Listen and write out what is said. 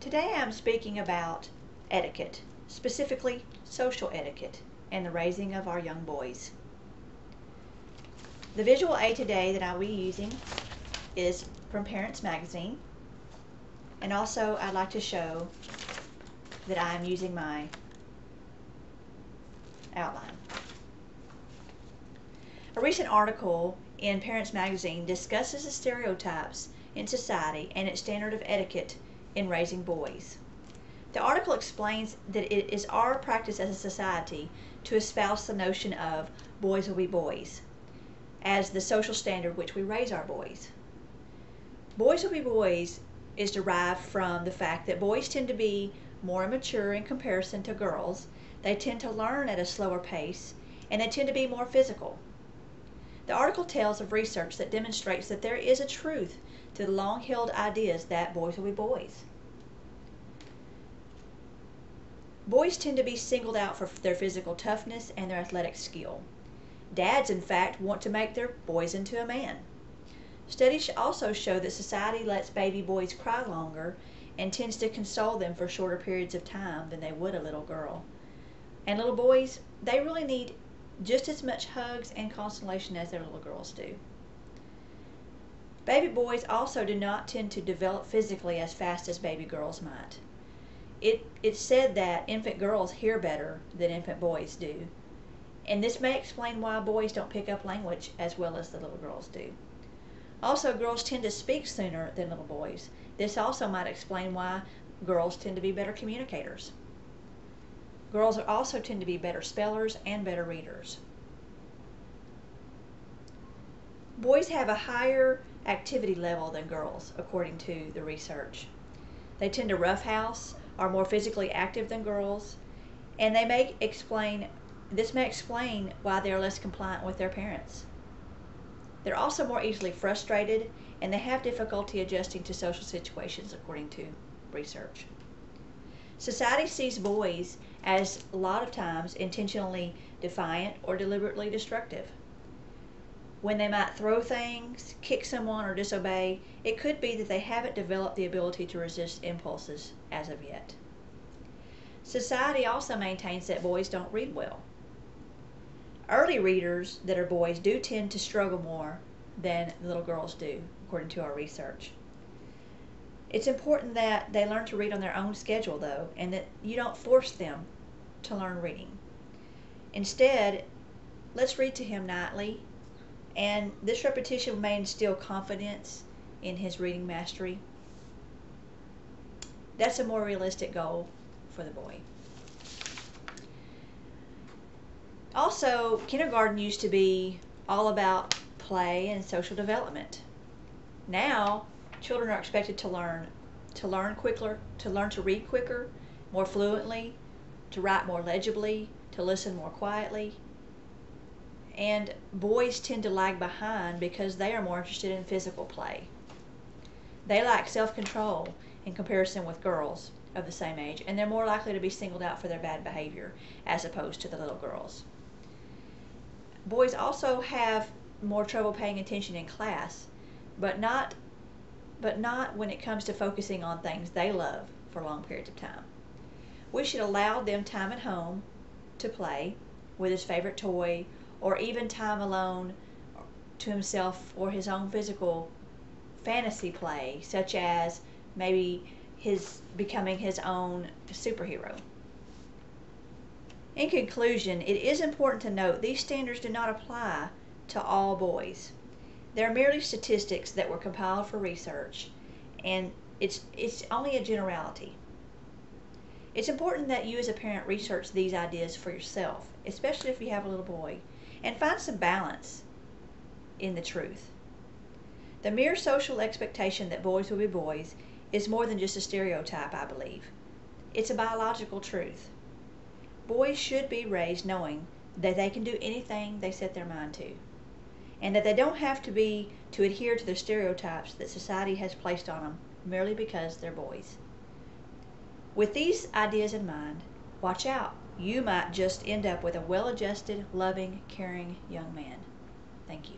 Today I'm speaking about etiquette, specifically social etiquette, and the raising of our young boys. The visual aid today that I'll be using is from Parents Magazine, and also I'd like to show that I'm using my outline. A recent article in Parents Magazine discusses the stereotypes in society and its standard of etiquette in raising boys. The article explains that it is our practice as a society to espouse the notion of boys will be boys as the social standard which we raise our boys. Boys will be boys is derived from the fact that boys tend to be more immature in comparison to girls. They tend to learn at a slower pace, and they tend to be more physical. The article tells of research that demonstrates that there is a truth to the long-held ideas that boys will be boys. Boys tend to be singled out for their physical toughness and their athletic skill. Dads, in fact, want to make their boys into a man. Studies also show that society lets baby boys cry longer and tends to console them for shorter periods of time than they would a little girl. And little boys, they really need just as much hugs and consolation as their little girls do. Baby boys also do not tend to develop physically as fast as baby girls might. It's said that infant girls hear better than infant boys do, and this may explain why boys don't pick up language as well as the little girls do. Also, girls tend to speak sooner than little boys. This also might explain why girls tend to be better communicators. Girls also tend to be better spellers and better readers. Boys have a higher activity level than girls, according to the research. They tend to roughhouse, are more physically active than girls, and this may explain why they are less compliant with their parents. They're also more easily frustrated, and they have difficulty adjusting to social situations, according to research. Society sees boys as a lot of times intentionally defiant or deliberately destructive. When they might throw things, kick someone, or disobey, it could be that they haven't developed the ability to resist impulses as of yet. Society also maintains that boys don't read well. Early readers that are boys do tend to struggle more than little girls do, according to our research. It's important that they learn to read on their own schedule, though, and that you don't force them to learn reading. Instead, let's read to him nightly, and this repetition may instill confidence in his reading mastery. That's a more realistic goal for the boy. Also, kindergarten used to be all about play and social development. Now, children are expected to learn quicker, to learn to read quicker, more fluently, to write more legibly, to listen more quietly. And boys tend to lag behind because they are more interested in physical play. They lack self-control in comparison with girls of the same age, and they're more likely to be singled out for their bad behavior as opposed to the little girls. Boys also have more trouble paying attention in class, but not when it comes to focusing on things they love for long periods of time. We should allow them time at home to play with his favorite toy, or even time alone to himself or his own physical fantasy play, such as maybe his becoming his own superhero. In conclusion, it is important to note these standards do not apply to all boys. They're merely statistics that were compiled for research, and it's only a generality. It's important that you as a parent research these ideas for yourself, especially if you have a little boy, and find some balance in the truth. The mere social expectation that boys will be boys is more than just a stereotype, I believe. It's a biological truth. Boys should be raised knowing that they can do anything they set their mind to, and that they don't have to adhere to the stereotypes that society has placed on them merely because they're boys. With these ideas in mind, watch out. You might just end up with a well-adjusted, loving, caring young man. Thank you.